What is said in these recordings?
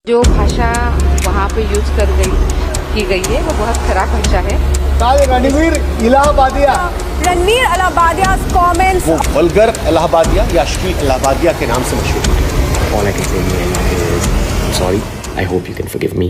जो भाषा वहाँ पे यूज की गई है वो बहुत खराब भाषा है। रणवीर इलाहाबादिया रणवीर इलाहाबादिया's comments वो वल्गर इलाहाबादिया या अश्लील इलाहाबादिया के नाम से मशहूर है। All I can say is I'm sorry. I hope you can forgive me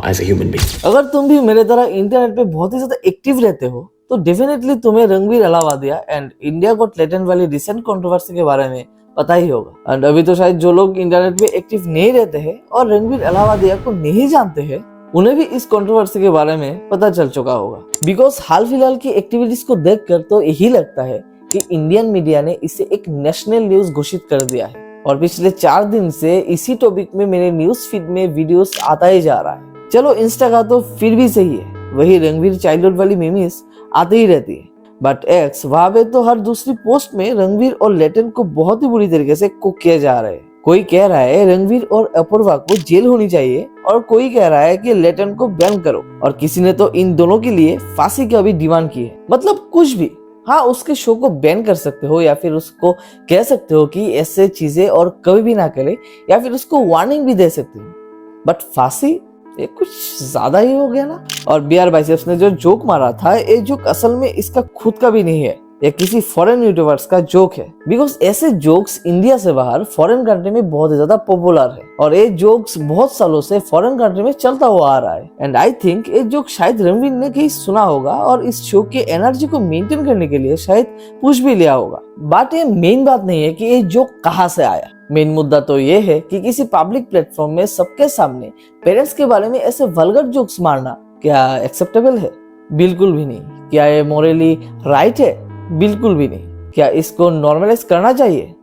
as a human being. अगर तुम भी मेरे तरह इंटरनेट पे बहुत ही ज्यादा एक्टिव रहते हो तो डेफिनेटली तुम्हें Ranveer Allahbadia and India got talent वाली रिसेंट कंट्रोवर्सी के बारे में पता ही होगा। एंड अभी तो शायद जो लोग इंटरनेट पे एक्टिव नहीं रहते हैं और रणवीर इलाहाबादिया को नहीं जानते हैं उन्हें भी इस कंट्रोवर्सी के बारे में पता चल चुका होगा। बिकॉज हाल फिलहाल की एक्टिविटीज को देखकर तो यही लगता है कि इंडियन मीडिया ने इसे एक नेशनल न्यूज घोषित कर दिया है और पिछले 4 दिन से इसी टॉपिक में मेरे न्यूज फीड में वीडियोस आता ही जा रहा है। चलो इंस्टा का तो फिर भी सही है, वही रणवीर चाइल्डहुड वाली मीम्स आती ही रहती है, बट एक्स वहां पे तो हर दूसरी पोस्ट में रणवीर और लेटन को बहुत ही बुरी तरीके से कुक किया जा रहा है। कोई कह रहा है रणवीर और अपूर्वा को जेल होनी चाहिए और कोई कह रहा है कि लेटन को बैन करो और किसी ने तो इन दोनों के लिए फांसी की भी डिमांड की है। मतलब कुछ भी, हाँ उसके शो को बैन कर सकते हो या फिर उसको कह सकते हो कि ऐसे चीजें और कभी भी ना करे या फिर उसको वार्निंग भी दे सकते हो, बट फांसी ये कुछ ज्यादा ही हो गया ना। और BR बाइसेप्स ने जो जोक मारा था ये जोक असल में इसका खुद का भी नहीं है, ये किसी फॉरेन यूट्यूबर्स का जोक है। बिकॉज ऐसे जोक्स इंडिया से बाहर फॉरेन कंट्री में बहुत ज्यादा पॉपुलर है और ये जोक्स बहुत सालों से फॉरेन कंट्री में चलता हुआ आ रहा है। एंड आई थिंक ये जोक शायद रणवीर ने कहीं सुना होगा और इस शो के एनर्जी को मेंटेन करने के लिए शायद पूछ भी लिया होगा। बट ये मेन बात नहीं है कि ये जोक कहाँ से आया। मेन मुद्दा तो ये है कि किसी पब्लिक प्लेटफॉर्म में सबके सामने पेरेंट्स के बारे में ऐसे वल्गर जोक्स मारना क्या एक्सेप्टेबल है? बिल्कुल भी नहीं। क्या ये मोरली राइट है? बिल्कुल भी नहीं। क्या इसको नॉर्मलाइज करना चाहिए?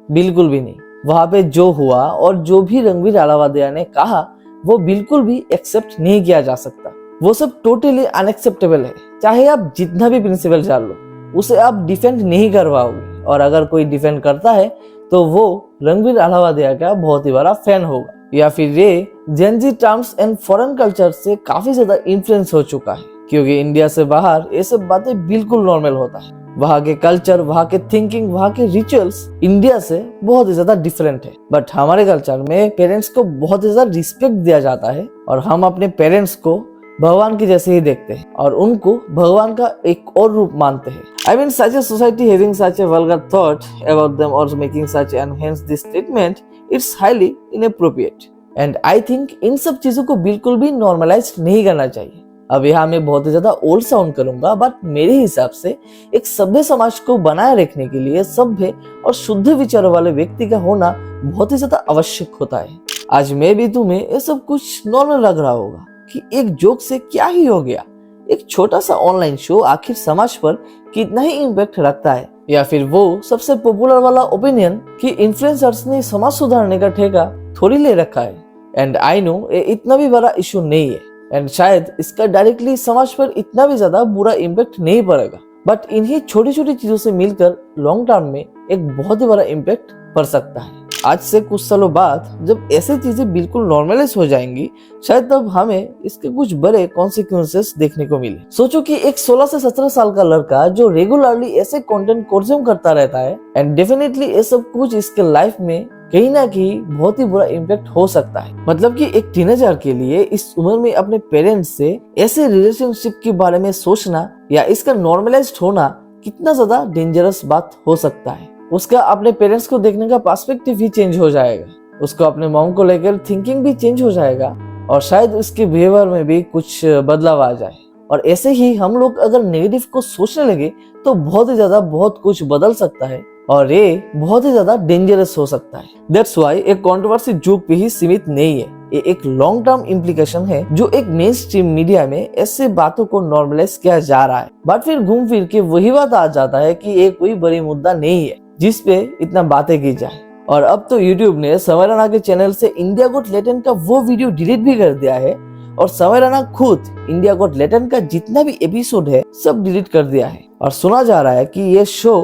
बिल्कुल भी नहीं। वहां पे जो हुआ और जो भी रणवीर इलाहाबादिया ने कहा वो बिल्कुल भी एक्सेप्ट नहीं किया जा सकता। वो सब टोटली अनएक्सेप्टेबल है। चाहे आप जितना भी प्रिंसिपल जान लो उसे आप डिफेंड नहीं कर पाओगे, और अगर कोई डिफेंड करता है तो वो रणवीर इलाहाबादिया का बहुत ही बड़ा फैन होगा या फिर ये जेन जी टर्म्स एंड फॉरेन कल्चर से काफी ज्यादा इन्फ्लुएंस हो चुका है, क्योंकि इंडिया से बाहर ये सब बातें बिल्कुल नॉर्मल होता है। वहाँ के कल्चर, वहाँ के थिंकिंग, वहाँ के रिचुअल्स इंडिया से बहुत ही ज्यादा डिफरेंट है। बट हमारे कल्चर में पेरेंट्स को बहुत ही ज्यादा रिस्पेक्ट दिया जाता है और हम अपने पेरेंट्स को भगवान की जैसे ही देखते हैं और उनको भगवान का एक और रूप मानते हैं। I mean, such a society having such a vulgar thought about them or making such and hence this statement, it's highly inappropriate. And I think इन सब चीजों को बिल्कुल भी नॉर्मलाइज नहीं करना चाहिए। अब यहाँ मैं बहुत ही ज्यादा ओल्ड साउंड करूंगा, बट मेरे हिसाब से एक सभ्य समाज को बनाए रखने के लिए सभ्य और शुद्ध विचारों वाले व्यक्ति का होना बहुत ही ज्यादा आवश्यक होता है। आज मैं भी तुम्हें ये सब कुछ नॉर्मल लग रहा होगा कि एक जोक से क्या ही हो गया। एक छोटा सा ऑनलाइन शो आखिर समाज पर कितना ही इम्पैक्ट रखता है, या फिर वो सबसे पॉपुलर वाला ओपिनियन कि इन्फ्लुएंसर्स ने समाज सुधारने का ठेका थोड़ी ले रखा है। एंड आई नो ये इतना भी बड़ा इशू नहीं है एंड शायद इसका डायरेक्टली समाज पर इतना भी ज्यादा बुरा इम्पैक्ट नहीं पड़ेगा, बट इन्हीं छोटी छोटी चीजों से मिलकर लॉन्ग टर्म में एक बहुत ही बड़ा इम्पैक्ट पड़ सकता है। आज से कुछ सालों बाद जब ऐसी चीजें बिल्कुल नॉर्मलाइज हो जाएंगी शायद तब हमें इसके कुछ बड़े कॉन्सिक्वेंसेस देखने को मिले। सोचो कि एक 16 से 17 साल का लड़का जो रेगुलरली ऐसे कंटेंट कंज्यूम करता रहता है एंड डेफिनेटली ये सब कुछ इसके लाइफ में कहीं ना कहीं बहुत ही बुरा इम्पैक्ट हो सकता है। मतलब कि एक टीनेजर के लिए इस उम्र में अपने पेरेंट्स से ऐसे रिलेशनशिप के बारे में सोचना या इसका नॉर्मलाइज्ड होना कितना ज्यादा डेंजरस बात हो सकता है। उसका अपने पेरेंट्स को देखने का पर्सपेक्टिव ही चेंज हो जाएगा, उसको अपने मॉम को लेकर थिंकिंग भी चेंज हो जाएगा और शायद उसके बिहेवियर में भी कुछ बदलाव आ जाए। और ऐसे ही हम लोग अगर नेगेटिव को सोचने लगे तो बहुत ही ज्यादा बहुत कुछ बदल सकता है और ये बहुत ही ज्यादा डेंजरस हो सकता है। दैट्स व्हाई एक कंट्रोवर्सी जोक पे ही सीमित नहीं है, ये एक लॉन्ग टर्म इम्प्लीकेशन है जो एक मेन स्ट्रीम मीडिया में ऐसे बातों को नॉर्मलाइज किया जा रहा है। बट फिर घूम फिर के वही बात आ जाता है कि ये कोई बड़ी मुद्दा नहीं है जिस पे इतना बातें की जाए। और अब तो YouTube ने समय रैना के चैनल से इंडिया गॉट टैलेंट का वो वीडियो डिलीट भी कर दिया है और समय रैना खुद इंडिया गॉट टैलेंट का जितना भी एपिसोड है सब डिलीट कर दिया है और सुना जा रहा है कि ये शो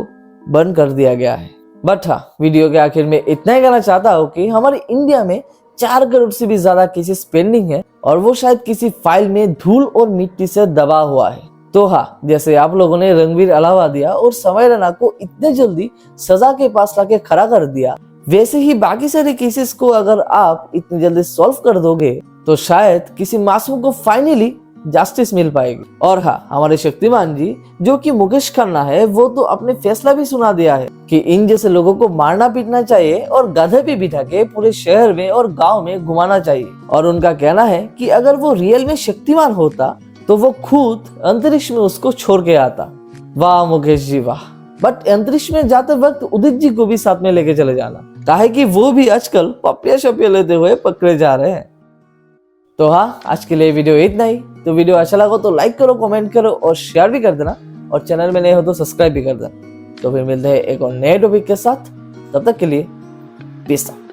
बंद कर दिया गया है। बट हाँ, वीडियो के आखिर में इतना ही कहना चाहता हूँ कि हमारे इंडिया में 4 करोड़ से भी ज्यादा केसेस पेंडिंग है और वो शायद किसी फाइल में धूल और मिट्टी से दबा हुआ है। तो हाँ, जैसे आप लोगों ने रणवीर इलाहाबादिया और समय रैना को इतने जल्दी सजा के पास लाके खड़ा कर दिया वैसे ही बाकी सारे केसेस को अगर आप इतनी जल्दी सॉल्व कर दोगे तो शायद किसी मासूम को फाइनली जस्टिस मिल पाएगी। और हाँ, हमारे शक्तिमान जी जो कि मुकेश खन्ना है, वो तो अपने फैसला भी सुना दिया है कि इन जैसे लोगों को मारना पीटना चाहिए और गधे पे बिठा के पूरे शहर में और गांव में घुमाना चाहिए। और उनका कहना है कि अगर वो रियल में शक्तिमान होता तो वो खुद अंतरिक्ष में उसको छोड़ के आता। वाह मुकेश जी वाह। बट अंतरिक्ष में जाते वक्त उदित जी को भी साथ में लेके चले जाना, काहे कि वो भी आजकल पपिया शपिया लेते हुए पकड़े जा रहे हैं। तो हाँ, आज के लिए वीडियो इतना ही। तो वीडियो अच्छा लगा तो लाइक करो, कमेंट करो और शेयर भी कर देना, और चैनल में नए हो तो सब्सक्राइब भी कर देना। तो फिर मिलते हैं एक और नए टॉपिक के साथ, तब तक के लिए पीस आउट।